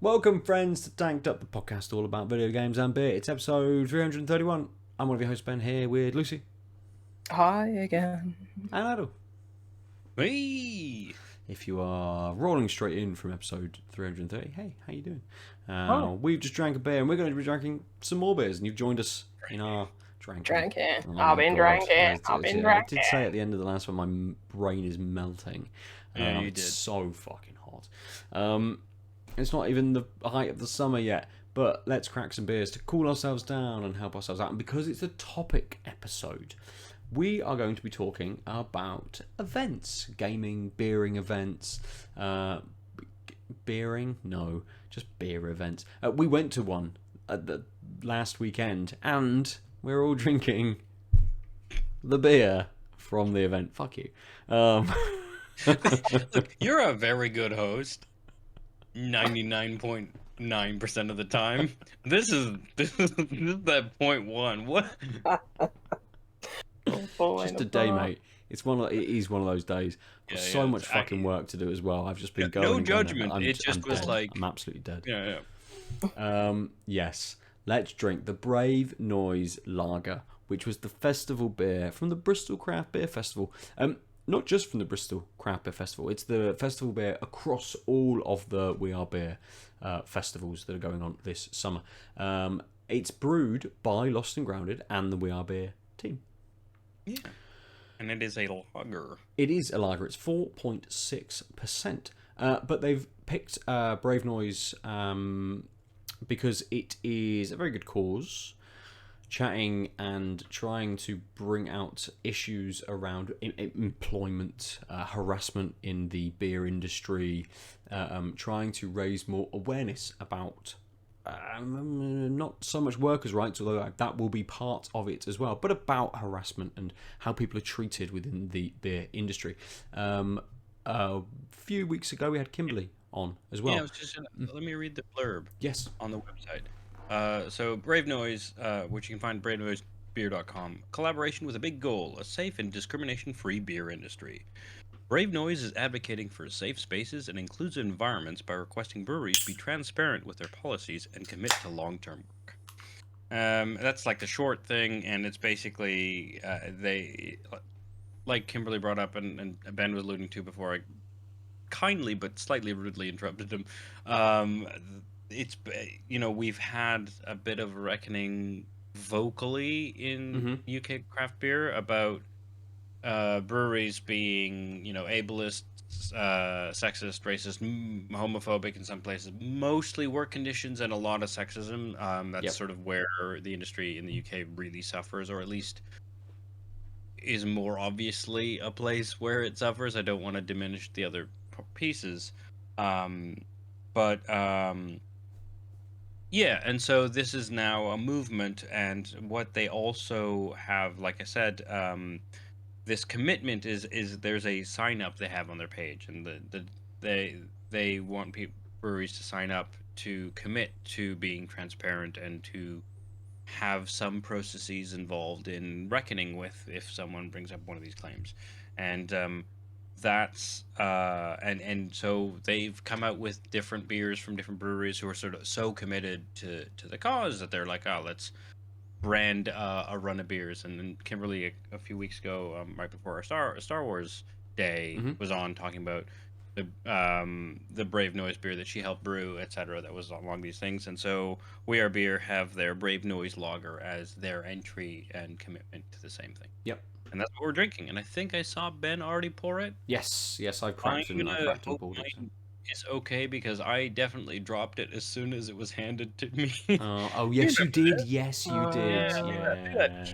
Welcome, friends, to Tanked Up, the podcast all about video games and beer. It's episode 331. I'm one of your hosts, Ben, here with Lucy. Hi again. And Aadil. Hey! If you are rolling straight in from episode 330, hey, how you doing? We've just drank a beer, and we're going to be drinking some more beers, and you've joined us in our drinking. Drinking. Oh I've been drinking. I did say at the end of the last one, my brain is melting. Yeah, you it's did. so fucking hot. It's not even the height of the summer yet, but let's crack some beers to cool ourselves down and help ourselves out. And because it's a topic episode, we are going to be talking about events, gaming, beering events, beering? No, just beer events. We went to one at the last weekend, and we're all drinking the beer from the event. Fuck you. Look, you're a very good host. 99.9% of the time. This is that 0.1. What? Just a day, mate. It is one of those days. Got so much fucking work to do as well. I've just been going. No and judgment. going. It just was dead. like I'm absolutely dead. Yeah. Yes. Let's drink the Brave Noise Lager, which was the festival beer from the Bristol Craft Beer Festival. Not just from the Bristol Craft Beer Festival. It's the festival beer across all of the We Are Beer festivals that are going on this summer. It's brewed by Lost and Grounded and the We Are Beer team. Yeah. And it is a lager. It is a lager. It's 4.6%. But they've picked Brave Noise because it is a very good cause, chatting and trying to bring out issues around employment, harassment in the beer industry, trying to raise more awareness about not so much workers' rights, although that will be part of it as well, but about harassment and how people are treated within the beer industry. A few weeks ago, we had Kimberly on as well. Yeah, I was just let me read the blurb. Yes. On the website. So Brave Noise, which you can find at bravenoisebeer.com. Collaboration with a big goal, a safe and discrimination-free beer industry. Brave Noise is advocating for safe spaces and inclusive environments by requesting breweries be transparent with their policies and commit to long-term work. That's like the short thing, and it's basically they, like Kimberly brought up and Ben was alluding to before I kindly but slightly rudely interrupted him. It's, we've had a bit of a reckoning vocally in UK craft beer about breweries being, ableist, sexist, racist, homophobic in some places, mostly work conditions and a lot of sexism. That's sort of where the industry in the UK really suffers, or at least is more obviously a place where it suffers. I don't want to diminish the other pieces. Yeah, and so this is now a movement, and what they also have, like I said, this commitment is there's a sign up they have on their page, and they want breweries to sign up to commit to being transparent and to have some processes involved in reckoning with if someone brings up one of these claims, and that's and so they've come out with different beers from different breweries who are sort of so committed to the cause that they're like, let's brand a run of beers. And then Kimberly a few weeks ago, right before our Star Wars Day, was on talking about the Brave Noise beer that she helped brew, etc. That was along these things. And so We Are Beer have their Brave Noise Lager as their entry and commitment to the same thing. Yep. And that's what we're drinking. And I think I saw Ben already pour it. Yes, I've cracked and poured it. It's okay, because I definitely dropped it as soon as it was handed to me. Oh, yes, you did. Yes, you did. Yeah.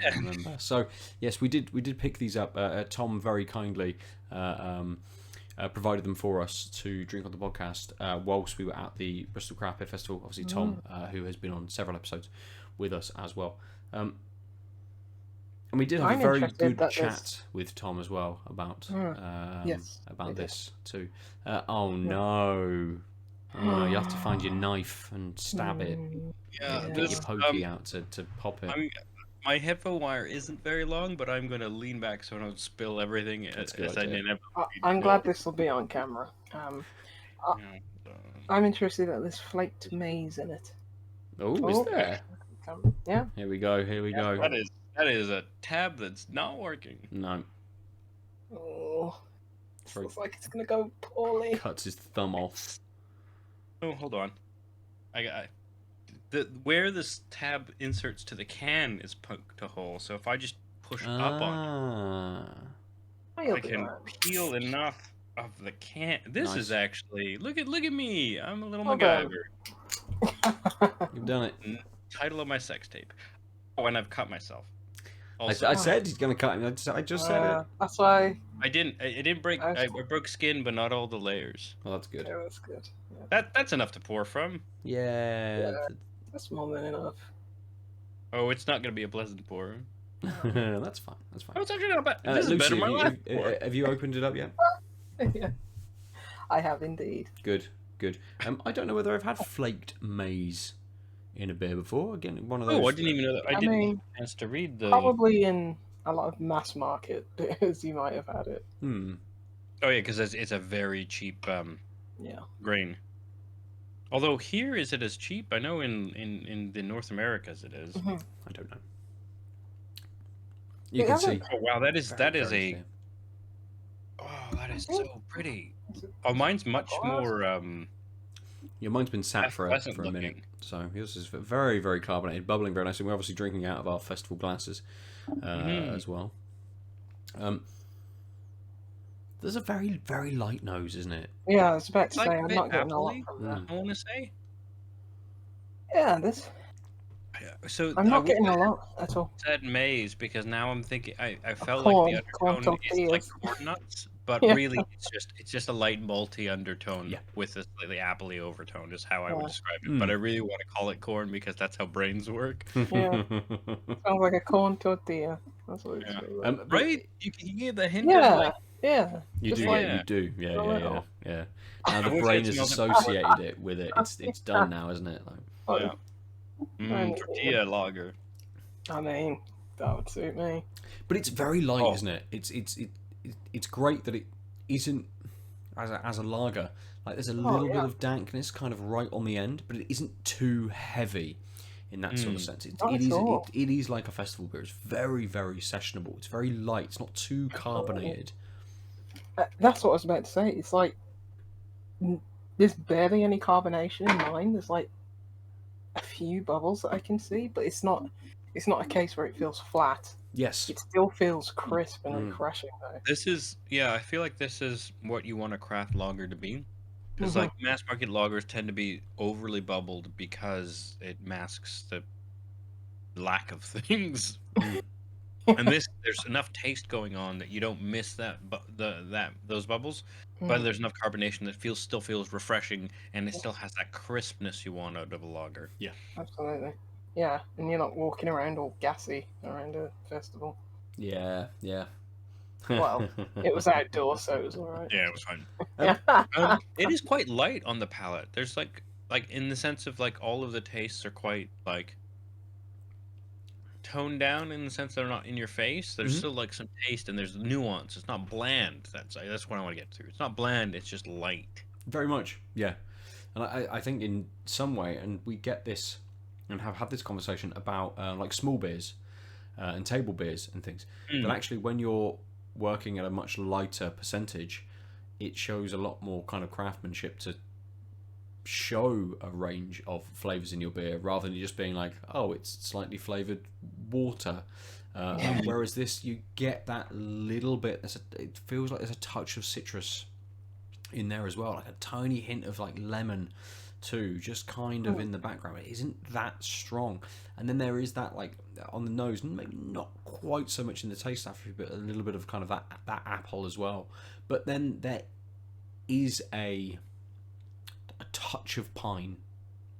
I remember. So, yes, we did pick these up. Tom very kindly provided them for us to drink on the podcast whilst we were at the Bristol Craft Beer Festival. Obviously, Tom, who has been on several episodes with us as well. And we did have a very good chat with Tom as well about this too. Oh no! Oh, you have to find your knife and stab it. Yeah, get your pokey out to pop it. My headphone wire isn't very long, but I'm going to lean back so I don't spill everything. I'm glad this will be on camera. I'm interested that there's flaked maize in it. Oh, is there? Yeah. Here we go. Here we go. That is a tab that's not working. No. Oh, this Very- looks like it's gonna go poorly. Cuts his thumb off. Oh, hold on. I got where this tab inserts to the can is poked a hole. So if I just push up on it, You'll I be can alright. peel enough of the can. This Nice. is actually look at me. I'm a little Well done. MacGyver. You've done it. Title of my sex tape. Oh, and I've cut myself. I Also, said he's going to cut him. I just said it. That's why. I didn't. It didn't break. I broke skin, but not all the layers. Well, that's good. Yeah, that's good. Yeah. That's enough to pour from. Yeah. That's more than enough. Oh, it's not going to be a pleasant pour. That's fine. That's fine. Oh, it's actually not bad. This is better Lucy, than my last pour. have you opened it up yet? Yeah. I have indeed. Good. Good. I don't know whether I've had flaked maize in a beer before. Again, one of those. Oh, I didn't even know that. I didn't mean, have a chance to read the. Probably in a lot of mass market beers, you might have had it. Hmm. Oh yeah, because it's a very cheap Yeah. grain. Although here is it as cheap? I know in the North Americas it is. Mhm. I don't know. You It can hasn't- see. Oh wow, that is very a. clear. Oh, that is so pretty. Oh, mine's much more. Yeah, mine's been sat for a Effervescent minute, looking. so yours is very, very carbonated, bubbling very nicely. We're obviously drinking out of our festival glasses as well. There's a very, very light nose, isn't it? Yeah, I was about to It's like say, a I'm bit not getting a lot appley. from that. I want to say. Yeah, this. So I'm I not getting a wouldn't lot at all. have said maize because now I'm thinking I felt Corn, like the corn undertone is like tortillas. corn nuts, but Yeah. really it's just a light malty undertone Yeah. with a slightly appley overtone is how I would Yeah. describe it. But I really want to call it corn because that's how brains work. Yeah. Sounds like a corn tortilla. That's what it's Yeah. like. but Right? You gave the hint Yeah, of like yeah. You Just do, like- you do. Yeah, a yeah, yeah, little. yeah. Now I the wish I brain had has smelled it. associated it with it. It's done now, isn't it? Like, Oh, yeah. Tortilla lager. I mean, that would suit me. but it's very light, Oh. isn't it? It's great that it isn't as a lager. Like there's a little bit yeah. of dankness kind of right on the end, but it isn't too heavy in that sort of sense. Not at all. It is like a festival beer. It's very, very sessionable. It's very light. It's not too carbonated. That's what I was about to say. It's like there's barely any carbonation in mine. There's like a few bubbles that I can see, but it's not a case where it feels flat. Yes. It still feels crisp and refreshing though. This is I feel like this is what you want a craft lager to be. Because Mhm. like mass market lagers tend to be overly bubbled because it masks the lack of things. And there's enough taste going on that you don't miss those bubbles, but Mm. there's enough carbonation that still feels refreshing, and it still has that crispness you want out of a lager. Absolutely. Yeah, and you're not walking around all gassy around a festival. Yeah, yeah. Well, It was outdoors, so it was alright. Yeah, it was fine. Yeah. It is quite light on the palate. There's like in the sense of like all of the tastes are quite like toned down in the sense they're not in your face. There's Mhm. still like some taste and there's nuance. It's not bland. That's what I want to get to. It's not bland. It's just light. Very much, yeah. And I think in some way, and we get this and have had this conversation about like small beers and table beers and things. But actually, when you're working at a much lighter percentage, it shows a lot more kind of craftsmanship to show a range of flavors in your beer rather than just being like, oh, it's slightly flavored water. Whereas this, you get that little bit. It feels like there's a touch of citrus in there as well, like a tiny hint of like lemon too, just kind of in the background. It isn't that strong, and then there is that like on the nose, maybe not quite so much in the taste after, but a little bit of kind of that apple as well. But then there is a touch of pine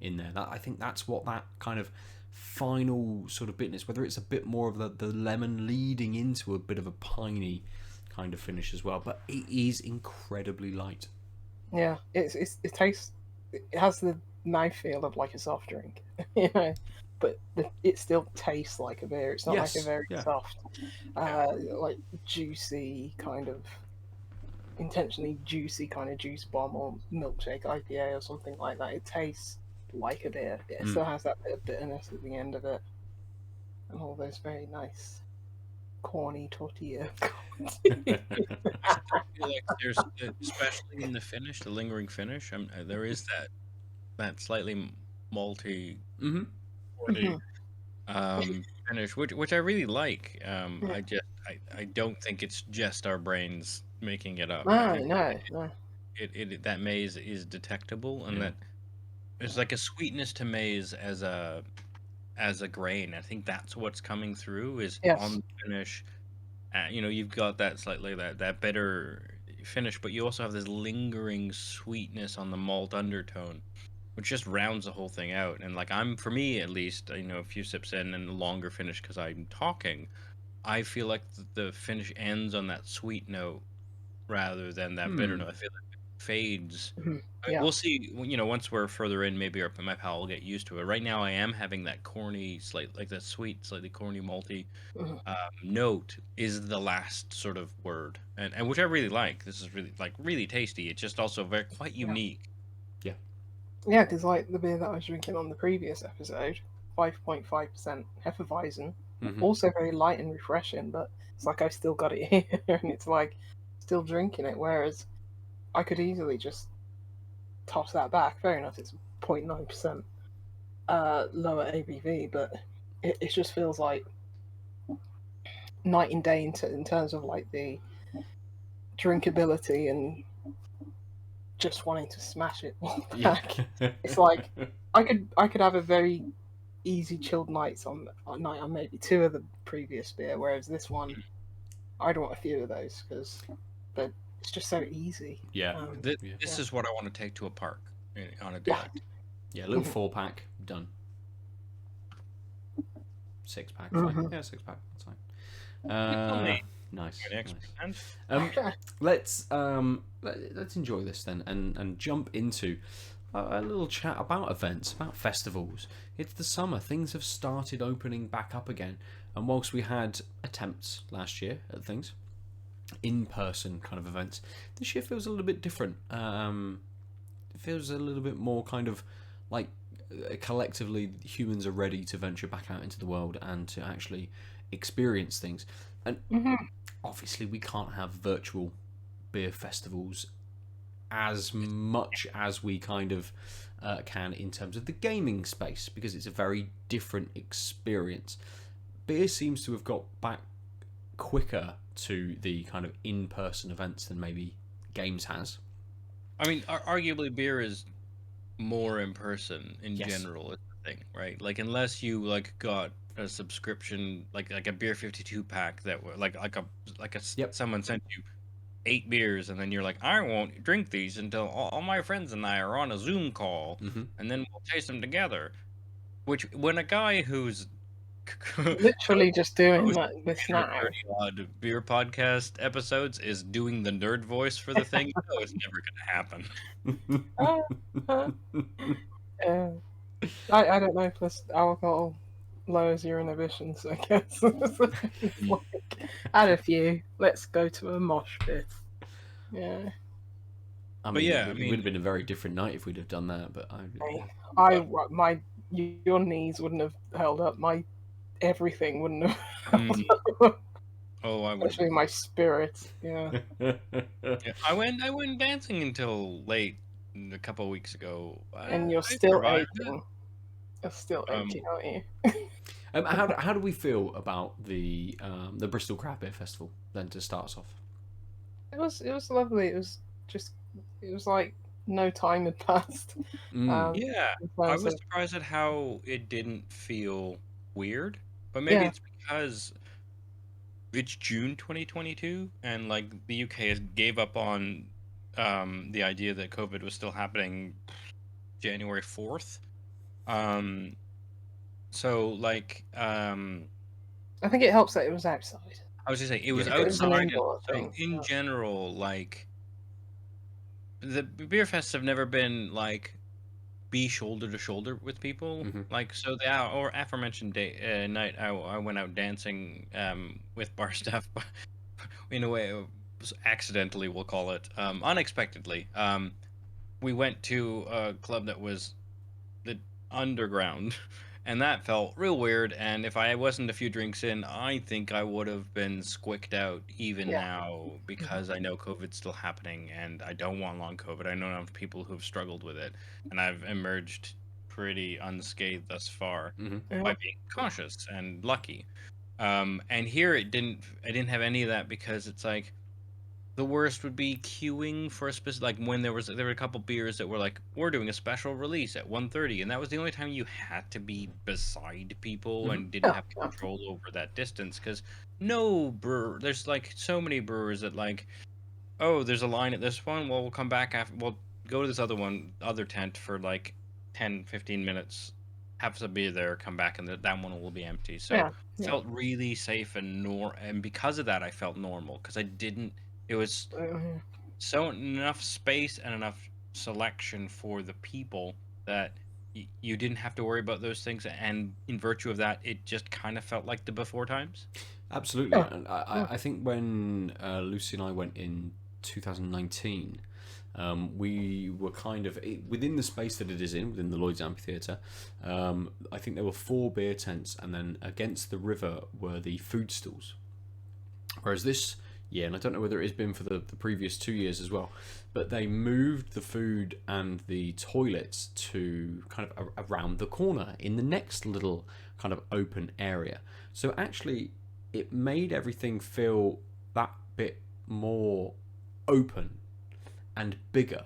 in there. That I think that's what that kind of final sort of bitterness, whether it's a bit more of the lemon leading into a bit of a piney kind of finish as well, but it is incredibly light. Yeah, it tastes. It has the mouthfeel of like a soft drink, you know, but it still tastes like a beer. It's not like a very soft, like juicy kind of intentionally juicy kind of juice bomb or milkshake IPA or something like that. It tastes like a beer. It still has that bit of bitterness at the end of it, and all those very nice corny tortilla. I feel like there's, especially in the finish, the lingering finish, there is that slightly malty, Mm-hmm. corny finish, which I really like. Yeah. I don't think it's just our brains making it up. I No, think no. that maize is detectable, and Yeah. that there's like a sweetness to maize as a grain. I think that's what's coming through is Yes. on the finish. You've got that slightly that bitter finish, but you also have this lingering sweetness on the malt undertone, which just rounds the whole thing out. And like for me at least, a few sips in and a longer finish because I'm talking, I feel like the finish ends on that sweet note rather than that bitter note. I feel like it fades. Yeah. We'll see. Once we're further in, maybe my palate will get used to it. Right now, I am having that corny, like that sweet, slightly corny, malty note is the last sort of word, and which I really like. This is really tasty. It's just also quite unique. Yeah, because like the beer that I was drinking on the previous episode, 5.5% Hefeweizen, also very light and refreshing, but it's like I've still got it here, and it's like still drinking it. Whereas I could easily just toss that back. Fair enough, it's 0.9% lower ABV, but it just feels like night and day in terms of like the drinkability and just wanting to smash it all back. It's like I could have a very easy chilled night on maybe two of the previous beer, whereas this one I'd want a few of those because it's just so easy. Yeah. This is what I want to take to a park on a dialect. Yeah, a little 4-pack done. 6-pack, fine. Yeah, 6-pack. That's fine. Nice. Let's enjoy this then and jump into a little chat about events, about festivals. It's the summer. Things have started opening back up again. And whilst we had attempts last year at things, in-person kind of events, this year feels a little bit different. It feels a little bit more kind of like collectively humans are ready to venture back out into the world and to actually experience things. And obviously we can't have virtual beer festivals as much as we kind of can in terms of the gaming space, because it's a very different experience. Beer seems to have got back quicker to the kind of in-person events than maybe games has. I mean, arguably beer is more in person in general is the thing, right? Like unless you like got a subscription, like a beer 52 pack that someone sent you 8 beers, and then you're like, I won't drink these until all my friends and I are on a Zoom call, and then we'll taste them together. Which when a guy who's literally just doing that this now, 30-odd beer podcast episodes is doing the nerd voice for the thing, it's never gonna happen. I don't know. Plus, alcohol lowers your inhibitions, I guess. Add a few. Let's go to a mosh pit. Yeah. I mean, it would have been a very different night if we'd have done that. But your knees wouldn't have held up. My everything wouldn't have held up. Oh, I would. Especially my spirit. Yeah. I went dancing until late a couple of weeks ago. And you're still aching. You're still aching, aren't you? How do we feel about the Bristol Craft Beer Festival then, to start us off? It was lovely. It was like no time had passed. I was surprised at how it didn't feel weird, but maybe it's because it's June 2022 and like the UK has gave up on the idea that COVID was still happening January 4th. So like I think it helps that it was outside. I was just saying it was outside. So in general, like the beer fests have never been like be shoulder to shoulder with people. Like so the aforementioned night I went out dancing with bar staff in a way accidentally, we'll call it, unexpectedly. We went to a club that was the underground, and that felt real weird. And if I wasn't a few drinks in, I think I would have been squicked out even Yeah. now, because I know COVID's still happening, and I don't want long COVID. I know enough people who've struggled with it, and I've emerged pretty unscathed thus far Mm-hmm. by being cautious and lucky. And here I didn't have any of that, because it's like the worst would be queuing for a specific, like when there were a couple beers that were like, we're doing a special release at 1:30, and that was the only time you had to be beside people and didn't Yeah, have yeah. control over that distance, because no brewer, there's like so many brewers that like, oh, there's a line at this one, well, we'll come back after, we'll go to this other tent for like 10-15 minutes, have some beer there, come back, and that one will be empty. So Yeah, it yeah. felt really safe and because of that I felt normal, because I didn't, it was so enough space and enough selection for the people that you didn't have to worry about those things, and in virtue of that, it just kind of felt like the before times. Absolutely. Yeah. And I think when Lucy and I went in 2019, we were kind of within the space that it is in, within the Lloyd's Amphitheatre. I think there were 4 beer tents, and then against the river were the food stalls. Whereas this year, and I don't know whether it has been for the previous 2 years as well, but they moved the food and the toilets to kind of around the corner in the next little kind of open area. So actually, it made everything feel that bit more open and bigger,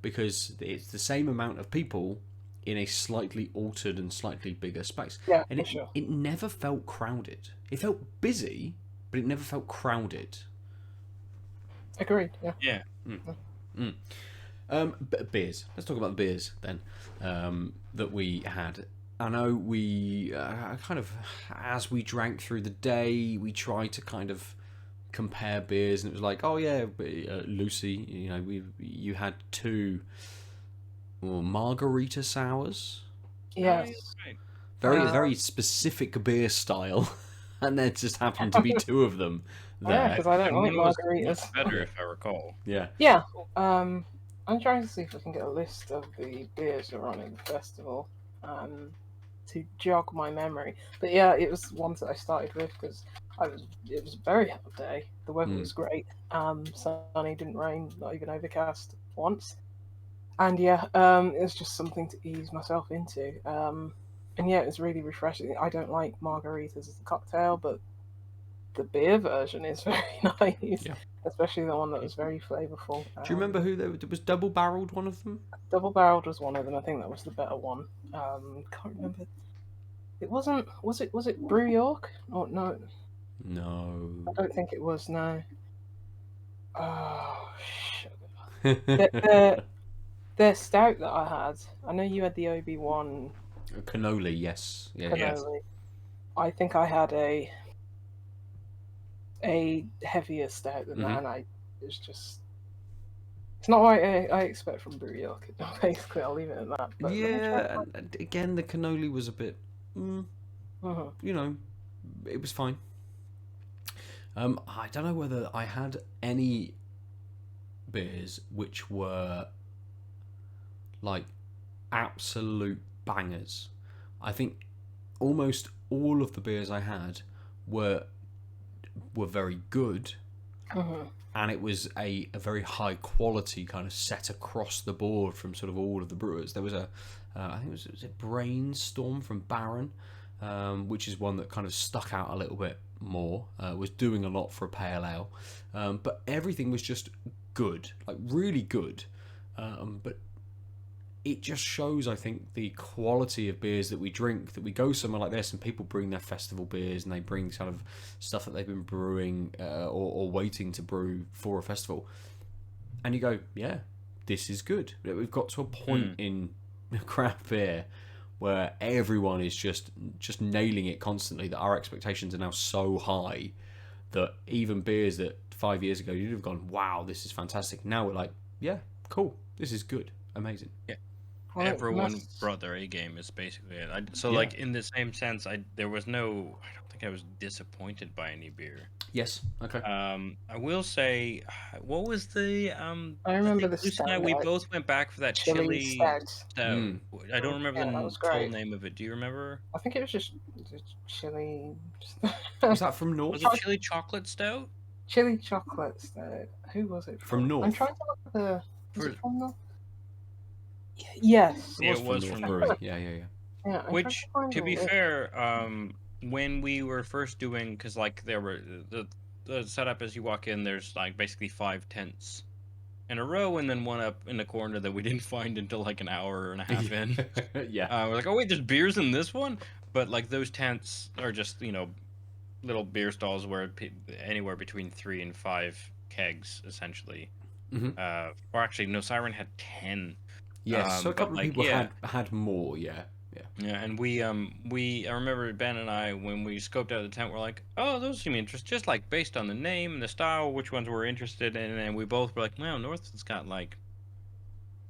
because it's the same amount of people in a slightly altered and slightly bigger space. Yeah, And for sure. it never felt crowded. It felt busy, but it never felt crowded. Agreed. Yeah. Yeah. Beers. Let's talk about the beers then, that we had. I know we kind of, as we drank through the day, we tried to kind of compare beers, and it was like, oh yeah, Lucy, you know, you had 2 margarita sours, Yes. Right. very specific beer style, and there just happened to be 2 of them Yeah, there. because I don't like One was margaritas. much better, if I recall. Yeah. Yeah. I'm trying to see if I can get a list of the beers that are on at the festival, to jog my memory. But yeah, it was ones that I started with because it was a very hot day. The weather was great. Sunny, didn't rain, not even overcast once. And yeah, it was just something to ease myself into. And yeah, it was really refreshing. I don't like margaritas as a cocktail, but the beer version is very nice. Yeah. Especially the one that was very flavourful. Do you remember who was double barreled, one of them? Double barreled was one of them. I think that was the better one. Can't remember. It wasn't. Was it Brew York? Oh no, No. I don't think it was. No. Oh shit. Their stout that I had. I know you had the Obi-Wan Cannoli, yes. Yeah. cannoli. I think I had a heavier stout than that, and it was just. It's not what I expect from Brew York. Basically, I'll leave it at that. But Yeah, and again, the cannoli was a bit, you know, it was fine. I don't know whether I had any beers which were like absolute bangers. I think almost all of the beers I had were very good. And it was a very high quality kind of set across the board from sort of all of the brewers. There was I think it was a Brainstorm from Baron, which is one that kind of stuck out a little bit more. Was doing a lot for a pale ale, but everything was just good, like really good. But it just shows, I think, the quality of beers that we drink, that we go somewhere like this and people bring their festival beers and they bring kind of stuff that they've been brewing or waiting to brew for a festival. And you go, yeah, this is good. We've got to a point in craft beer where everyone is just nailing it constantly, that our expectations are now so high that even beers that 5 years ago you'd have gone, wow, this is fantastic. Now we're like, yeah, cool, this is good, amazing. Yeah. Well, it everyone must- brought their A game is basically it. So Yeah. like in the same sense, there was no. I don't think I was disappointed by any beer. Yes. Okay. I will say, what was the I remember thing the Lucy and I, we stout, both went back for that chili chili stout. stout. Mm. I don't remember Yeah, the that was full great. name of it. Do you remember? I think it was just chili. Was that from North? Was it chili chocolate stout? Chili chocolate stout. Who was it From I'm North? trying to look at the. Was For- it from North? Yes. It Yeah, was it from was North from Brewery. Yeah. Yeah, I'm trying Which, find to the be list. fair, when we were first doing, because like there were the setup as you walk in, there's like basically 5 tents in a row, and then one up in the corner that we didn't find until like an hour and a half in. Yeah. We're like, oh wait, there's beers in this one, but like those tents are just little beer stalls where anywhere between 3 and 5 kegs essentially. Mhm. Or actually, no, Siren had 10. Yes. So a but, couple of like, people yeah. had more. Yeah. Yeah. Yeah, and I remember Ben and I, when we scoped out the tent, we're like, oh, those seem interesting, just like based on the name and the style, which ones we're interested in, and we both were like, well, North's got like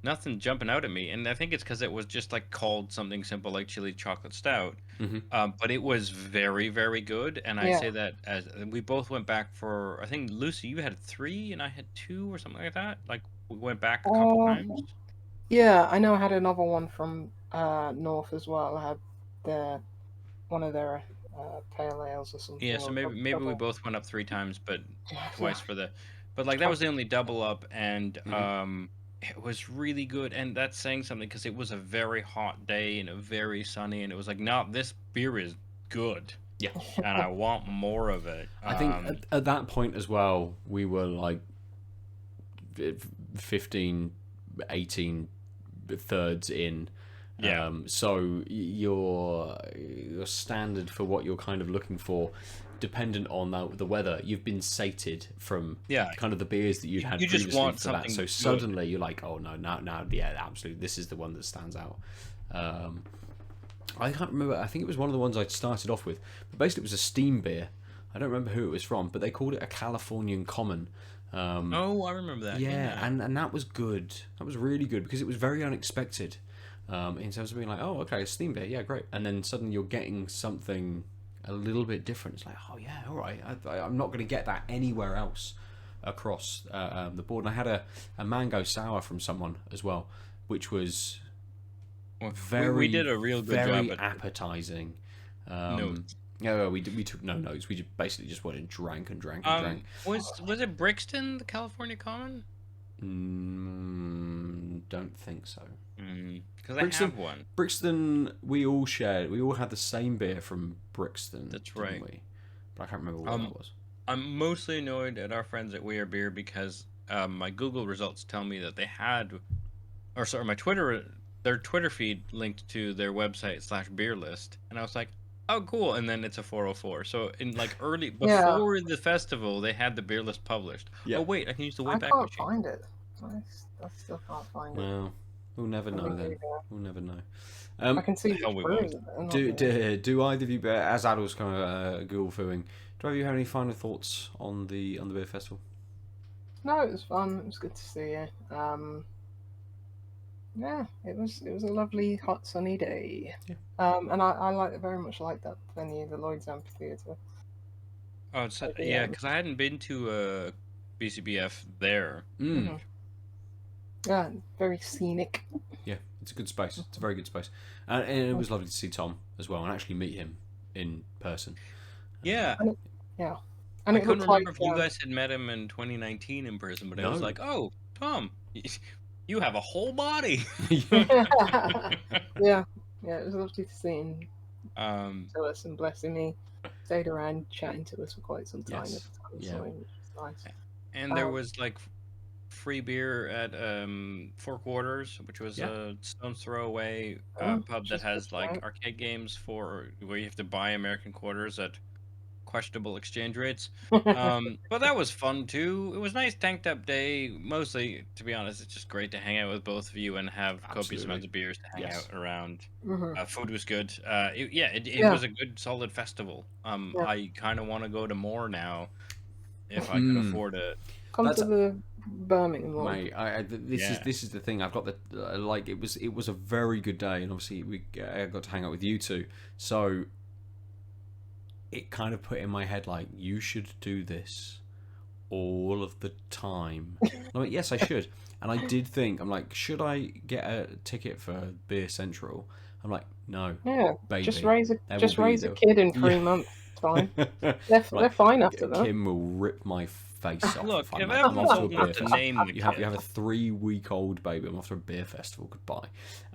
nothing jumping out at me, and I think it's because it was just like called something simple like chili chocolate stout, Mhm. but it was very, very good, and I Yeah. say that as we both went back for, I think Lucy, you had 3 and I had 2 or something like that. Like we went back a couple times. Yeah, I know I had another one from North as well. I had one of their pale ales or something. Yeah, so or maybe we double. both went up 3 times, but Yeah, twice for the, but like that was the only double up, and Mhm. it was really good, and that's saying something because it was a very hot day and a very sunny, and it was like, no, this beer is good, Yeah. and I want more of it. I think at that point as well, we were like 15, 18 thirds in. Yeah. So your standard for what you're kind of looking for, dependent on the weather, you've been sated from Yeah. kind of the beers that you'd had You just previously want for that. something So good. suddenly you're like, oh no, yeah, absolutely, this is the one that stands out. I can't remember. I think it was one of the ones I started off with. But basically, it was a steam beer. I don't remember who it was from, but they called it a Californian Common. Oh, I remember that. Yeah, and that was good. That was really good because it was very unexpected. In terms of being like, oh, okay, a steam beer, yeah, great. And then suddenly you're getting something a little bit different. It's like, oh yeah, all right. I'm not going to get that anywhere else across the board. And I had a mango sour from someone as well, which was very, we did a real good very job at appetizing. notes. Yeah, we took no notes. We basically just went and drank and drank and drank. Was it Brixton, the California Common? Don't think so. Because I Brixton- have one. Brixton, we all shared. We all had the same beer from Brixton. That's didn't right. we? But I can't remember what that was. I'm mostly annoyed at our friends at We Are Beer because my Google results tell me that they had, or sorry, their Twitter feed linked to their website /beer list, and I was like, oh cool, and then it's a 404. So in like early before the festival, they had the beer list published. Yeah. Oh wait, I can use the I Wayback can't Machine. find it. I still can't find it. Well, we'll never know then. We'll never know. I can see hell which we breweries won't. it is. Do either of you, as Aadil's kind of Google fooing, do either of you have any final thoughts on the beer festival? No, it was fun. It was good to see you. Yeah, it was a lovely hot sunny day. Yeah. And I very much like that venue, the Lloyd's Amphitheatre. Oh, it's, yeah, because I hadn't been to BCBF there. Mm. Yeah, very scenic. Yeah, it's a good space. It's a very good space, and it was lovely to see Tom as well and actually meet him in person. Yeah. Yeah. And I it couldn't looked remember like, if you guys had met him in 2019 in person, but I was No. like, oh, Tom, you have a whole body. yeah, it was lovely to see him Um, to us and blessing me. Stayed around chatting to us for quite some time Yes. at the time, Yeah. so it was nice. and there was like free beer at Four Quarters, which was Yeah. a stone's throw away Oh, pub that just has good, like right? arcade games for where you have to buy American quarters at questionable exchange rates. But that was fun too. It was a nice tanked up day. Mostly, to be honest, it's just great to hang out with both of you and have copious Absolutely. amounts of beers to hang Yes. out around. Mhm. Food was good. It Yeah. was a good solid festival. Yeah. I kind of want to go to more now if I could afford it. Come That's- to the Birmingham one. Mate, Yeah. this is the thing. I've got the like it was a very good day, and obviously I got to hang out with you two, so it kind of put in my head like you should do this all of the time. I'm like, yes, I should, and I did think I'm like, should I get a ticket for Beer Central? I'm like, no, Yeah, baby, just raise a there just will be raise a kid in 3 yeah. months. It's fine. They're Like, fine after that. Kim will rip my face off Look, if I'm if like, I'm everyone's off to a old beer enough to festival. name the You have a kid, 3-week-old baby. I'm off to a beer festival. Goodbye.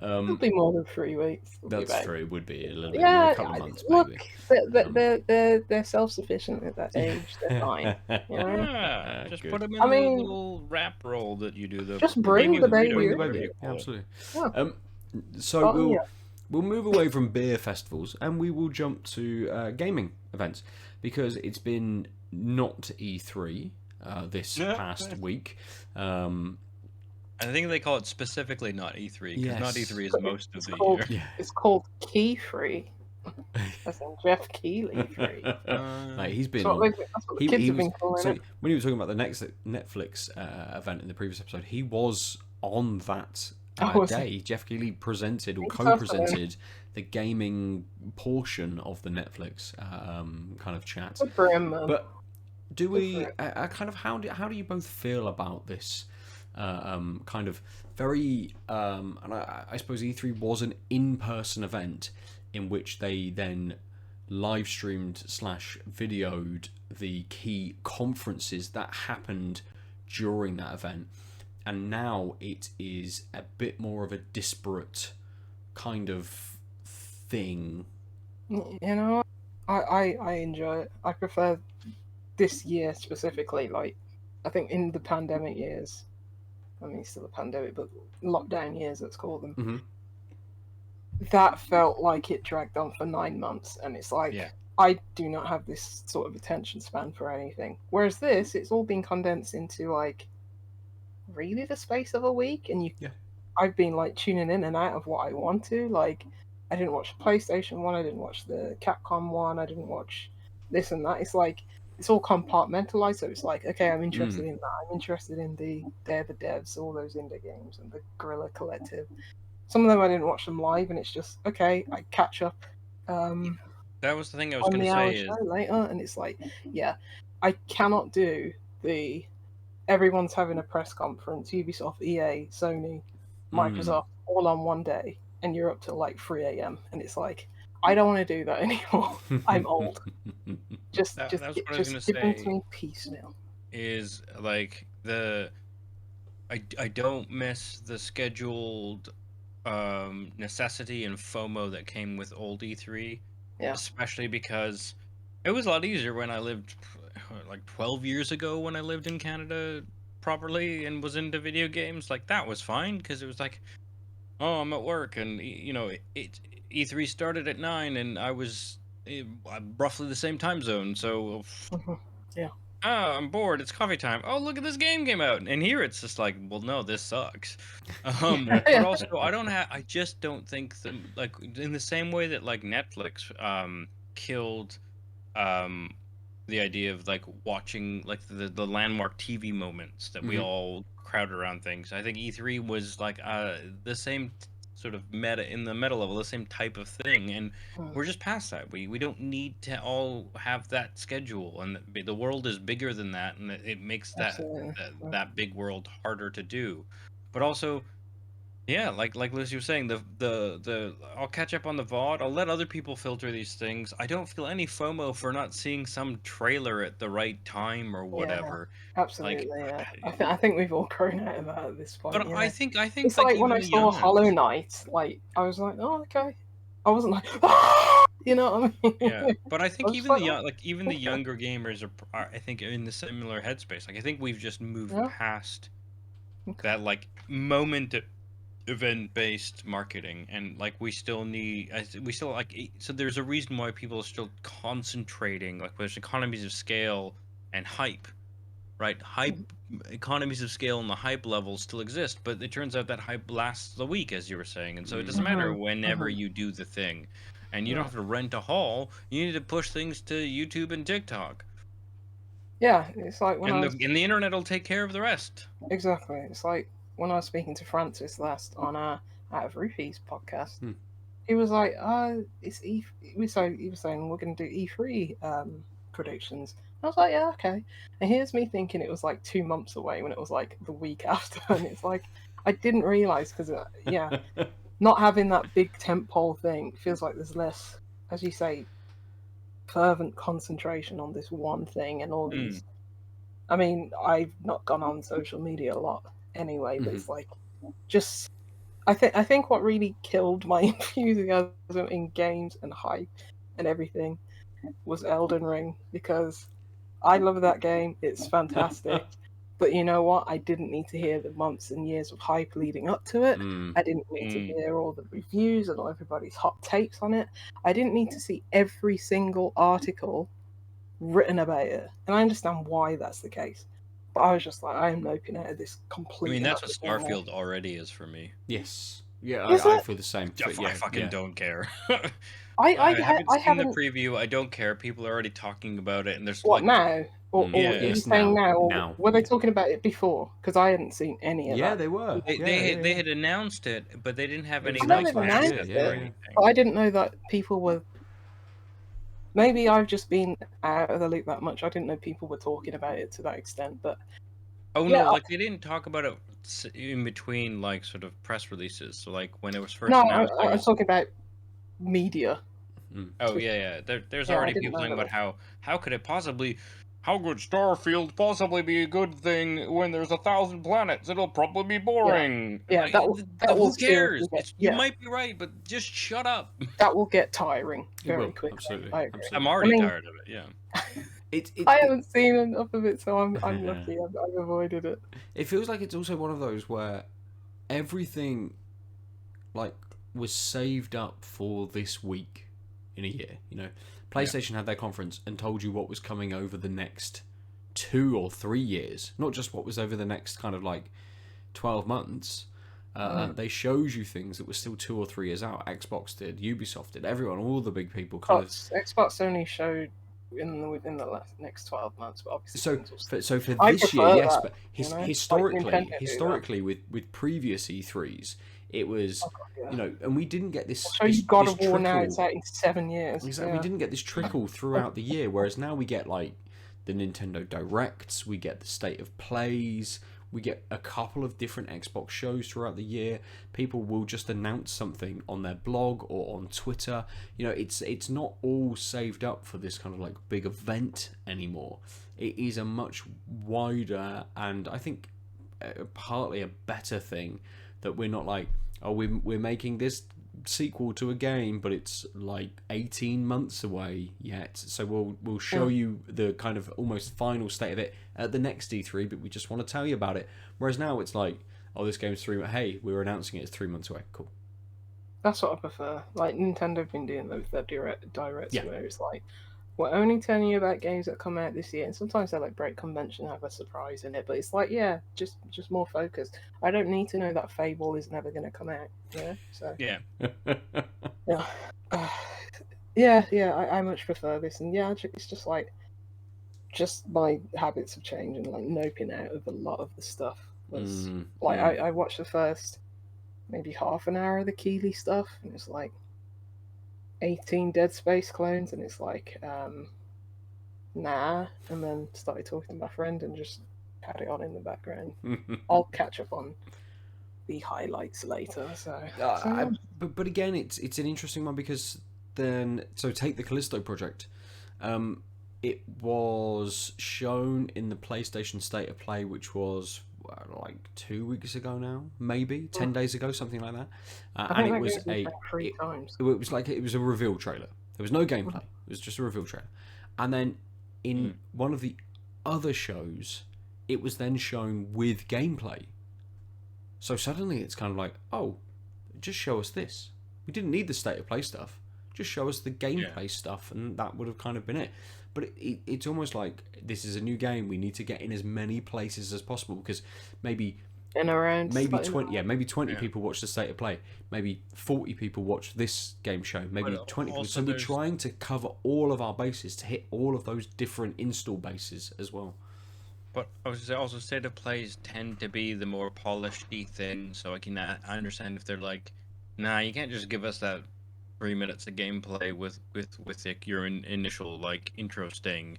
It'll be more than 3 weeks. It'll be That's about- true. It would be a little bit, Yeah, a couple of months, look, maybe. they're self-sufficient at that age. They're fine. You know? yeah, just Good. put them in I the mean, little wrap roll that you do. just bring the baby. Bring the in. baby. Yeah, absolutely. Yeah. So Oh, yeah. we'll move away from beer festivals and we will jump to gaming events because it's been not E3 this past week. I think they call it specifically not E3 because not Yes. E3 is most of It's the called, year. Yeah. It's called Key Free. As in Jeff Keighley free. Mate, he's been That's what, on. that's what the kids have been calling So it. when you were talking about the next Netflix event in the previous episode, he was on that Oh, day. Jeff Keighley presented or Thanks, co-presented the gaming portion of the Netflix kind of chat. Good for him, man. But do Good we for kind of how do you both feel about this kind of very and I suppose E3 was an in-person event in which they then live streamed / videoed the key conferences that happened during that event, and now it is a bit more of a disparate kind of thing. You know, I enjoy it. I prefer this year specifically. Like, I think in the pandemic years, I mean, it's still a pandemic, but lockdown years, let's call them. Mm-hmm. That felt like it dragged on for 9 months, and it's like Yeah. I do not have this sort of attention span for anything. Whereas this, it's all been condensed into like really the space of a week, and I've been like tuning in and out of what I want to. Like, I didn't watch the PlayStation one, I didn't watch the Capcom one, I didn't watch this and that. It's like it's all compartmentalized. So it's like, okay, I'm interested in that. I'm interested in the They're the Devs, all those indie games, and the Guerrilla Collective. Some of them I didn't watch them live, and it's just okay. I catch up. That was the thing I was On going the to hour say is show later, and it's like, yeah, I cannot do the everyone's having a press conference, Ubisoft, EA, Sony, Microsoft, all on one day, and you're up till like 3 a.m. and it's like, I don't want to do that anymore. I'm old. Just That was what I was just gonna give it say. to me piecemeal. is like I don't miss the scheduled necessity and FOMO that came with old E3. Yeah. Especially because it was a lot easier when I lived like 12 years ago when I lived in Canada properly and was into video games. Like that was fine because it was like, oh, I'm at work and you know E3 started at 9 and I was roughly the same time zone, so Yeah. oh, I'm bored. It's coffee time. Oh, look at this game came out. And here it's just like, well, no, this sucks. But also, I just don't think like in the same way that like Netflix killed the idea of like watching like the landmark TV moments that we all crowd around things. I think E3 was like the same sort of meta level, the same type of thing, and we're just past that. We don't need to all have that schedule, and the world is bigger than that, and it makes that big world harder to do. But also, yeah, like Lucy was saying, the I'll catch up on the VOD. I'll let other people filter these things. I don't feel any FOMO for not seeing some trailer at the right time or whatever. Absolutely, Like, yeah. I think we've all grown out of that at this point. But you know? I think It's like when I saw Hollow Knight, like I was like, oh, okay. I wasn't like, ah! You know what I mean? Yeah, but I think was even like, the the younger gamers are I think in the similar headspace. Like I think we've just moved past that like moment event based marketing, and like we still like, so there's a reason why people are still concentrating, like there's economies of scale and hype, right? Economies of scale and the hype level still exist, but it turns out that hype lasts a week, as you were saying, and so it doesn't matter whenever you do the thing, and you don't have to rent a hall. You need to push things to YouTube and TikTok. Yeah, it's like when I was And the internet will take care of the rest. exactly. It's like when I was speaking to Francis last on our Out of Roofies podcast. He was like, it's E." He was saying we're going to do E3 predictions. I was like, yeah, okay. And here's me thinking it was like 2 months away when it was like the week after, and it's like I didn't realize because not having that big tentpole thing feels like there's less, as you say, fervent concentration on this one thing and all these. I mean, I've not gone on social media a lot anyway, but it's like just. I think what really killed my enthusiasm in games and hype and everything was Elden Ring, because I love that game. It's fantastic. But you know what? I didn't need to hear the months and years of hype leading up to it. I didn't need to hear all the reviews and all everybody's hot takes on it. I didn't need to see every single article written about it. And I understand why that's the case. But I was just like, I am noping out of this I completely. mean, that's what Starfield already is for me. Yes. Yeah, Is I it? feel the same. I But yeah, fucking don't care. I haven't seen haven't. the preview. I don't care. People are already talking about it, and there's What like, now? Or Yeah. are you Yes, saying now. now? Or Now, were they yeah. talking about it before? Because I hadn't seen any of Yeah, that. they were. they had announced it, but they didn't have It any was I know like they've announced announced assets last year, or yeah, it, anything. but I didn't know that people were. Maybe I've just been out of the loop that much. I didn't know people were talking about it to that extent. But Oh yeah, no, like they didn't talk about it in between like sort of press releases. So like when it was first no, announced, I was talking about media. oh yeah. There's Yeah, I already didn't people know talking that. about how could it possibly, how could Starfield possibly be a good thing when there's 1,000 planets? It'll probably be boring. Yeah, Like, that will who cares? seriously get, You might be right, but just shut up. that will get tiring It very will, quickly. absolutely. I agree. Absolutely. I'm already I mean, tired of it. Yeah. I haven't seen enough of it, so I'm lucky. I've avoided it. It feels like it's also one of those where everything like was saved up for this week in a year. You know, PlayStation had their conference and told you what was coming over the next 2 or 3 years, not just what was over the next kind of like 12 months. They showed you things that were still 2 or 3 years out. Xbox did, Ubisoft did, everyone, all the big people kind of. Xbox only showed within the next 12 months, but obviously So for I this year, prefer yes, that, but you know? Like historically with previous E3s, it was you know, and we didn't get this. So you God of War now, trickle. it's out in 7 years. Exactly, we didn't get this trickle throughout the year, whereas now we get like the Nintendo Directs, we get the State of Plays, we get a couple of different Xbox shows throughout the year. People will just announce something on their blog or on Twitter. You know, it's not all saved up for this kind of like big event anymore. It is a much wider and I think partly a better thing that we're not like, oh, we're making this sequel to a game, but it's like 18 months away yet, so we'll show you the kind of almost final state of it at the next E3, but we just want to tell you about it. Whereas now it's like, oh, this game's hey, we're announcing it's 3 months away, cool. That's what I prefer. Like Nintendo have been doing with their directs, Yeah. where it's like, we're only telling you about games that come out this year, and sometimes they like break convention, have a surprise in it. But it's like, yeah, just more focused. I don't need to know that Fable is never going to come out. Yeah, so Yeah. yeah. I much prefer this, and yeah, it's just like, just my habits have changed, and like noping out of a lot of the stuff was I watched the first maybe half an hour of the Keighley stuff, and it's like 18 Dead Space clones, and it's like, nah. And then started talking to my friend and just had it on in the background. I'll catch up on the highlights later. So yeah. But again, it's an interesting one because then take the Callisto project. It was shown in the PlayStation State of Play, which was like 2 weeks ago now, maybe 10 days ago, something like that. And it was it was a reveal trailer. There was no gameplay. It was just a reveal trailer. And then in one of the other shows, it was then shown with gameplay. So suddenly it's kind of like, oh, just show us this. We didn't need the State of Play stuff. Just show us the gameplay stuff, and that would have kind of been it. But it's almost like this is a new game. We need to get in as many places as possible because maybe And around maybe slightly 20, more. maybe 20 Yeah. people watch the state of play, maybe 40 people watch this game show, maybe But 20 people. also So we're there's- trying to cover all of our bases to hit all of those different install bases as well. But I was gonna say also state of plays tend to be the more polished-y thing, so I understand if they're like, nah, you can't just give us that 3 minutes of gameplay with like, your initial like intro sting.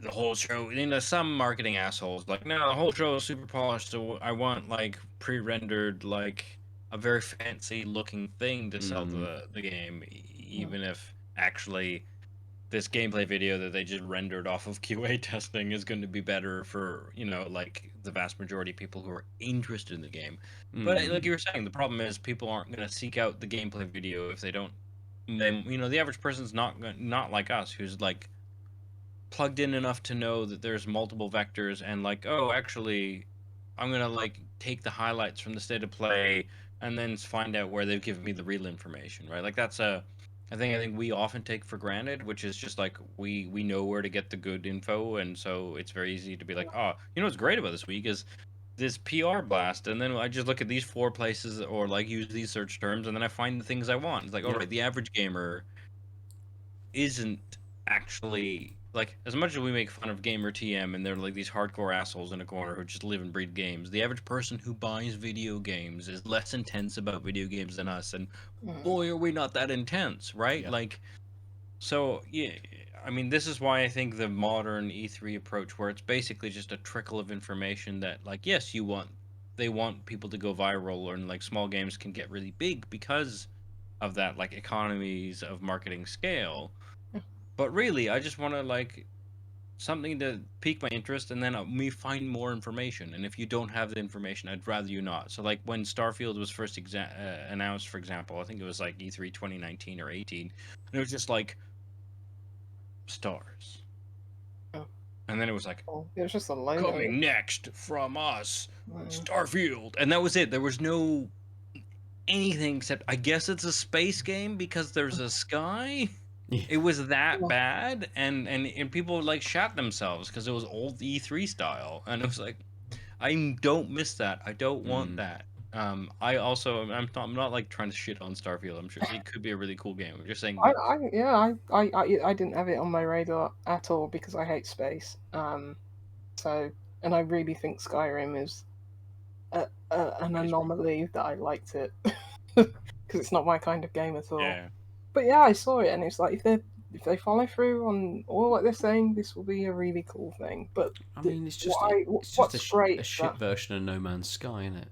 The whole show, some marketing assholes like, no, the whole show is super polished, so I want like pre-rendered, like a very fancy looking thing to sell the game, even if actually this gameplay video that they just rendered off of QA testing is going to be better for like the vast majority of people who are interested in the game. But like you were saying, the problem is people aren't going to seek out the gameplay video if they don't. Then the average person's not like us, who's like plugged in enough to know that there's multiple vectors and like, oh, actually, I'm gonna like take the highlights from the state of play and then find out where they've given me the real information, right? Like that's I think we often take for granted, which is just like we know where to get the good info, and so it's very easy to be like, oh, what's great about this week is this PR blast, and then I just look at these 4 places or like use these search terms, and then I find the things I want. It's like, all right, the average gamer isn't actually like, as much as we make fun of gamer TM and they're like these hardcore assholes in a corner who just live and breathe games, the average person who buys video games is less intense about video games than us, and boy are we not that intense, right? Yeah. Like, so yeah, I mean, this is why I think the modern E3 approach, where it's basically just a trickle of information that, like, yes, they want people to go viral, and like small games can get really big because of that, like economies of marketing scale. But really, I just want to like something to pique my interest, and then me find more information. And if you don't have the information, I'd rather you not. So like when Starfield was first announced, for example, I think it was like E3 2019 or 18, and it was just like stars. Oh. And then it was like, It was just a logo. coming next from us, Starfield, and that was it. There was no anything except, I guess it's a space game because there's a sky. It was that bad, and people like shat themselves because it was old E3 style, and it was like, I don't miss that. I don't want that. I also, I'm not like trying to shit on Starfield. I'm sure it could be a really cool game. I'm just saying. I didn't have it on my radar at all because I hate space. So, and I really think Skyrim is an anomaly that I liked it because it's not my kind of game at all. Yeah. But yeah, I saw it, and it's like if they follow through on all what they're saying, this will be a really cool thing. But I mean, it's just what's great a shit version of No Man's Sky, isn't it?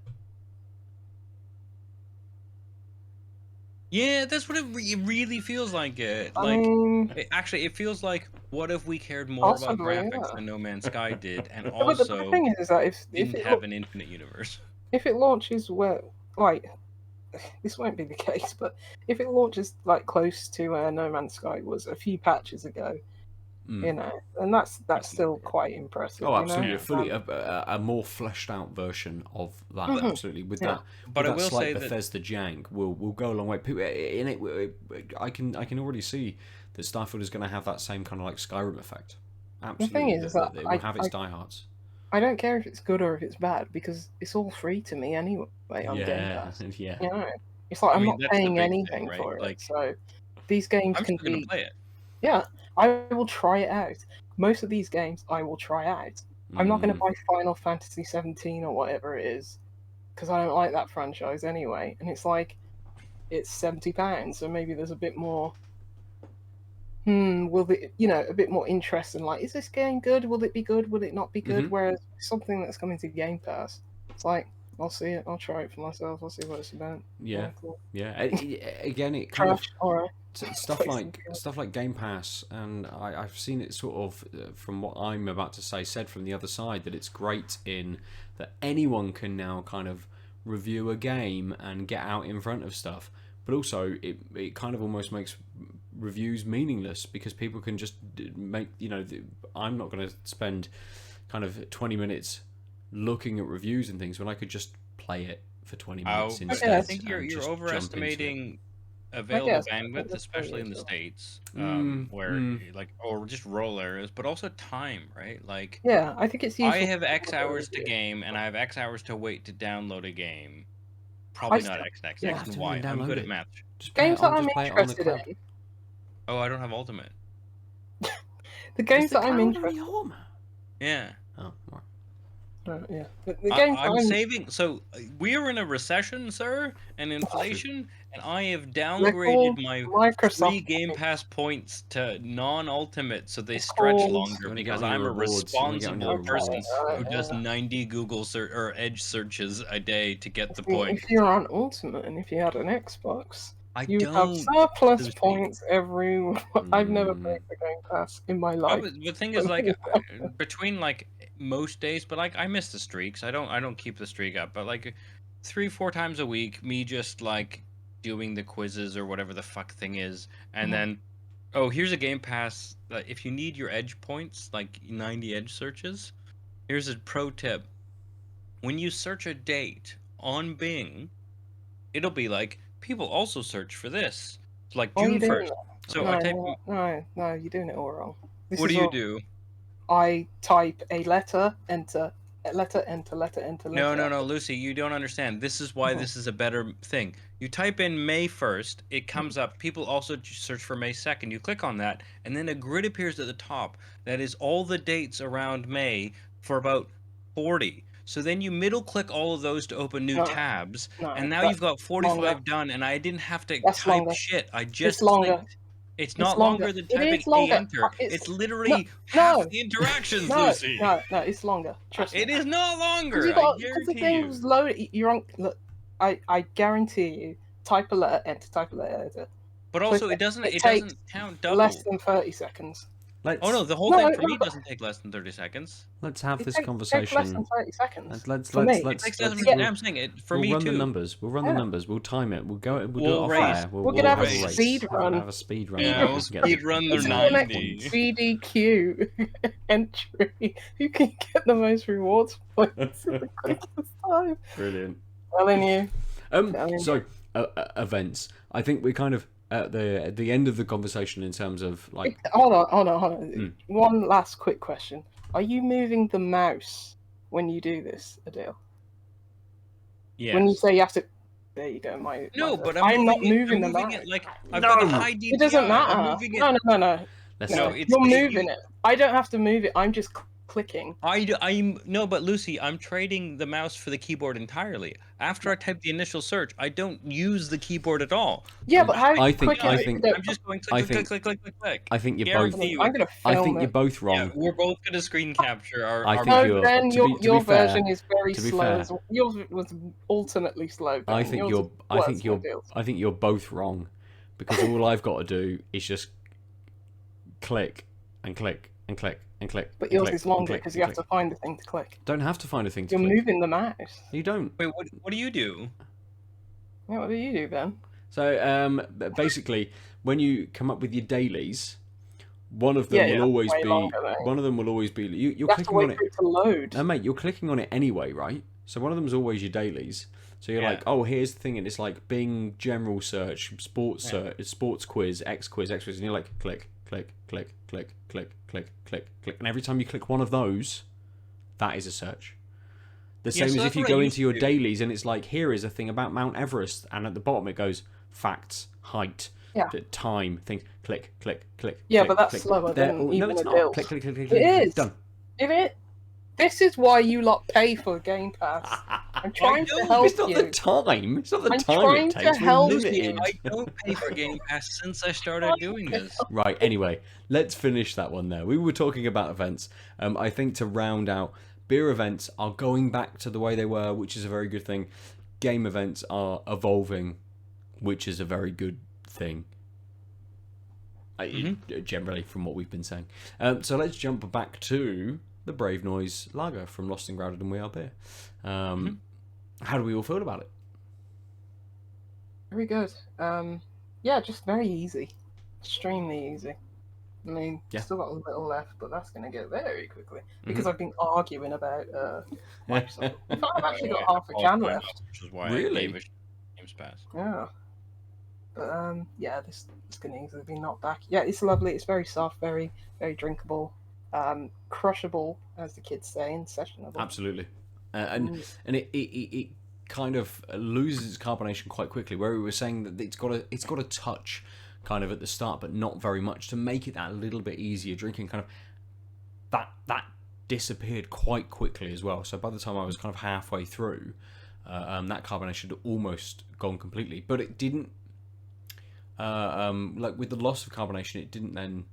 Yeah, that's what it really feels like. It I like mean, it feels like, what if we cared more about possibly, graphics yeah. than No Man's Sky did, and But the also thing is that if didn't it have an infinite universe. if it launches where like this won't be the case, but if it launches like close to where No Man's Sky was a few patches ago, and that's still quite impressive. Oh, absolutely, You know? fully a more fleshed out version of that. Absolutely, with that, But I with that will slight say that Bethesda jank will go a long way. In it, I can already see that Starfield is going to have that same kind of like Skyrim effect. Absolutely, The thing is that it will have its diehards. I don't care if it's good or if it's bad because it's all free to me anyway on Game Pass. Yeah. You know, it's like I'm not that's the paying big anything thing, right? for it. Like, So these games I'm can still gonna be. play it. Yeah, I will try it out. Most of these games I will try out. I'm not going to buy Final Fantasy 17 or whatever it is because I don't like that franchise anyway. And it's like it's £70, so maybe there's a bit more. Will it, a bit more interest in like, is this game good? Will it be good? Will it not be good? Whereas something that's coming to Game Pass, it's like, I'll see it. I'll try it for myself. I'll see what it's about. Yeah, cool. yeah. Again, it kind of Alright. stuff like Game Pass, and I've seen it sort of from what I'm about to say said from the other side, that it's great in that anyone can now kind of review a game and get out in front of stuff, but also it kind of almost makes reviews meaningless because people can just make, I'm not going to spend kind of 20 minutes looking at reviews and things when I could just play it for 20 minutes instead. I think you're overestimating available guess. I think bandwidth, that's especially in the true. States, Mm, where like, or just rural areas, but also time, right? Like, Yeah, I think it's I useful. have for X people hours to do it. game, and I have X hours to wait to download a game. I Probably not still, X, X, you don't X, have and to Y. even I'm download good at it. math. Just play games it that on. I'm Just play it on the interested cloud. in, Oh, I don't have Ultimate. the Is games the that I'm cloud interested. only Ultimate? Yeah. Oh, right. Yeah, the games that I'm I'm saving. So we are in a recession, sir, and inflation, and I have they're downgraded called my free Microsoft Game points. Pass points to non-ultimate, so they They're stretch called. You longer want to get because on your I'm a rewards. You want to get on your responsible Okay, person rewards. alright, who does yeah. 90 Google or Edge searches a day to get the See, point. if you're on Ultimate and if you had an Xbox, I you would have don't. surplus Lucy. points every. I've never Mm. played the Game Pass in my Oh, life. but the thing is, like, between like most days, but like I miss the streaks. I don't keep the streak up, but like 3-4 times a week, me just like doing the quizzes or whatever the fuck thing is, and Mhm. then oh, here's a Game Pass. If you need your edge points, like 90 edge searches, here's a pro tip: when you search a date on Bing, it'll be like people also search for this, like Why are you June doing 1st. that? So I No, type. no, you're doing it all wrong. This What is do you all. do? I type a letter, enter, letter, enter, letter, enter, No, letter. no, Lucy, you don't understand. This is why Mhm. this is a better thing. You type in May 1st, it comes up. People also search for May 2nd. You click on that, and then a grid appears at the top that is all the dates around May for about 40. So then you middle click all of those to open new No, tabs, no, and now that's you've got longer. 45 done, and I didn't have to That's type longer. shit. I It's just longer. clicked. It's It's not longer. longer than It typing is a longer. enter. It's It's no, literally half no, the interactions, no, Lucy. no. It's longer. Trust me. It is not Because longer, you I got because the guarantee you. game's loaded. You're on. Look, I guarantee you. Type a letter, enter. Type a letter, enter. But Click also, it. It it takes doesn't count less double. than 30 seconds. Oh no, Let's the whole No, thing for no, me but doesn't take less than 30 seconds. have it this takes less than conversation. 30 seconds. Let's For me. It takes less let's than Yeah. I'm saying it for we'll me run the too. numbers. We'll run the Yeah. numbers. We'll time it. We'll go. We'll do We'll it off race. air. We're gonna have a race. speed run. Have a speed run. Yeah, we'll Get the- speed run their This is get the the next 90. points. BDQ entry. Who can get the most rewards points in the quickest time? Brilliant. Telling you. So events. I think we kind of at the end of the conversation in terms of like. Hold on. One last quick question. Are you moving the mouse when you do this, Aadil? Yes. When you say you have to... There you go, No, my but I'm not moving I'm the moving mouse. it like I've got a No! high DPI. It doesn't I'm matter. moving it. No. Let's No, say- You're moving it. I don't have to move it. I'm just clicking. I'm no, but Lucy, I'm trading the mouse for the keyboard entirely. After I type the initial search, I don't use the keyboard at all. Yeah, but how I think- quick I is think- it? I'm just going I click, think- click, click, click, click. I think you're Guarantee both. you I'm it. gonna I film think it. you're both wrong. Yeah, we're both gonna screen capture our. I our think No, you're- then to be your fair- version is very to be slow. fair- As well. Yours was alternately slow. I Ben. think Yours you're. is I worse think than you're. Adil's. I think you're both wrong, because all I've got to do is just click and click and click and click. But and yours click is and longer click because and you have click. to find the thing to click. Don't have to find a thing to You're click. moving the mouse. You don't. Wait, what do you do? Yeah, what do you do, Ben? So basically, when you come up with your dailies, one of them Yeah, will always way be. longer, though. One of them will always be. You're You have to clicking wait on it. for it to load. No, mate, you're clicking on it anyway, right? So one of them is always your dailies. So you're Yeah. like, oh, here's the thing, and it's like Bing general search, sports Yeah. search, sports quiz, X quiz, and you're like, click, click, click, click, click, click, click, click, and every time you click one of those, that is a search. The Yeah, same so as that's if you what I go used into your to do. dailies and it's like, here is a thing about Mount Everest, and at the bottom it goes facts, height, Yeah. time, things, click, click, click. Yeah, click, but that's click. slower There- than no, even it's a not. Dill's. Click, click, click, click, It click, click, is. done. If it, this is why you lot pay for Game Pass. I'm trying to don't. help It's not you. the time. It's not the I'm time trying it to takes. We're help limited. you. I don't pay for Game Pass since I started doing this. Right, anyway, let's finish that one there. We were talking about events. I think to round out, beer events are going back to the way they were, which is a very good thing. Game events are evolving, which is a very good thing. Generally, from what we've been saying. So let's jump back to the Brave Noise Lager from Lost and Grounded and We Are Beer. How do we all feel about it? Very good. Yeah, just very easy. Extremely easy. I mean, Yeah. still got a little left, but that's going to go very quickly because I've been arguing about Microsoft. In fact, I've actually got half a can left. Which is why Really? I gave a Games Pass. Yeah. But yeah, this can easily be knocked back. Yeah, it's lovely. It's very soft, very very drinkable, crushable, as the kids say, and sessionable. Absolutely, and it kind of loses its carbonation quite quickly. Where we were saying that it's got a touch kind of at the start, but not very much to make it that little bit easier drinking. Kind of that disappeared quite quickly as well. So by the time I was kind of halfway through, that carbonation had almost gone completely. But it didn't, like with the loss of carbonation, it didn't then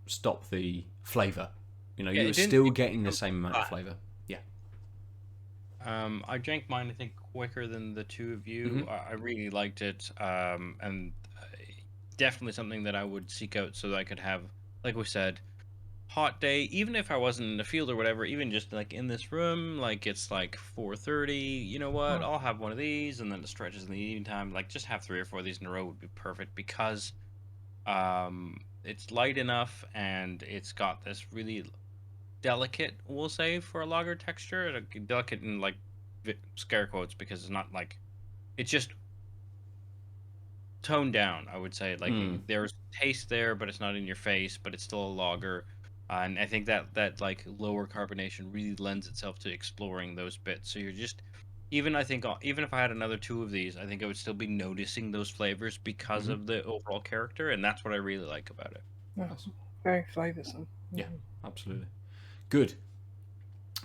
stop the flavour. You know, you were still getting the same amount of flavour. Yeah. I drank mine, I think, quicker than the two of you. Mm-hmm. I really liked it, and definitely something that I would seek out so that I could have, like we said, hot day, even if I wasn't in the field or whatever, even just like in this room, like it's like 4:30, you know what, I'll have one of these, and then it stretches in the evening time, like just have 3 or 4 of these in a row would be perfect, because it's light enough and it's got this really delicate, we'll say, for a lager texture, delicate in like scare quotes, because it's not like, it's just toned down, I would say. Like there's taste there, but it's not in your face, but it's still a lager. And I think that like lower carbonation really lends itself to exploring those bits. So you're just, even if I had another 2 of these, I think I would still be noticing those flavors because of the overall character, and that's what I really like about it. Yeah, very flavoursome. Yeah, absolutely. Good.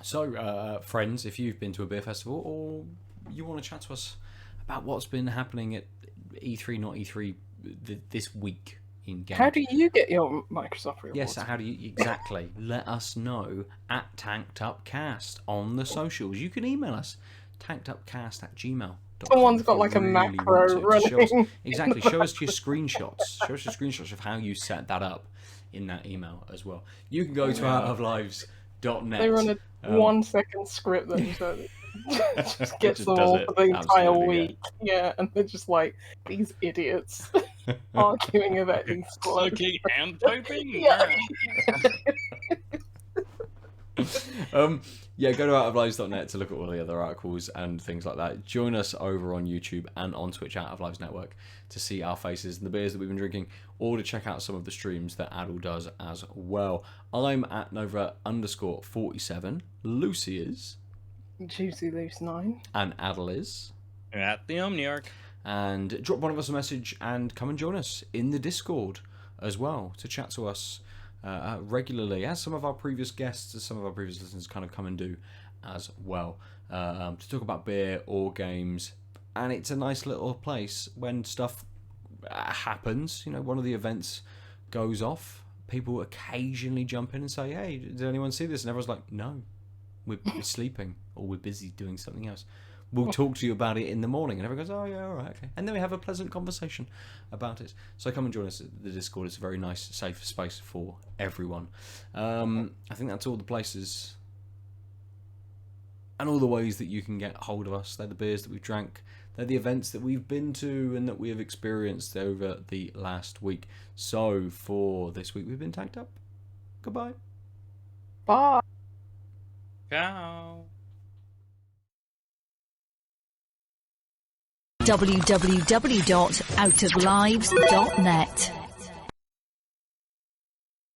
So, friends, if you've been to a beer festival or you want to chat to us about what's been happening at E3, not E3, this week in games. How do you get your Microsoft rewards? Yes, how do you exactly? Let us know at TankedUpCast on the socials. You can email us tankedupcast@gmail.com. Someone's got like a macro running. Exactly. Show us your screenshots. Show us your screenshots of how you set that up in that email as well. You can go to outoflives.net. They run a 1-second script that just gets them all for the entire week. Yeah, and they're just like, these idiots arguing about these squads. Sucking and typing? Yeah. Yeah, go to outoflives.net to look at all the other articles and things like that. Join us over on YouTube and on Twitch Out of Lives Network to see our faces and the beers that we've been drinking, or to check out some of the streams that Aadil does as well. I'm at Nova_47. Lucy is Juicy Loose 9. And Aadil is at the Omniarch. And drop one of us a message and come and join us in the Discord as well to chat to us regularly, as some of our previous guests, as some of our previous listeners kind of come and do as well, to talk about beer or games. And it's a nice little place when stuff happens. You know, one of the events goes off, people occasionally jump in and say, hey, did anyone see this? And everyone's like, no, we're sleeping, or we're busy doing something else. We'll talk to you about it in the morning. And everyone goes, oh, yeah, all right, okay. And then we have a pleasant conversation about it. So come and join us at the Discord. It's a very nice, safe space for everyone. I think that's all the places and all the ways that you can get hold of us. They're the beers that we've drank. They're the events that we've been to and that we have experienced over the last week. So for this week, we've been tanked up. Goodbye. Bye. Ciao. www.outoflives.net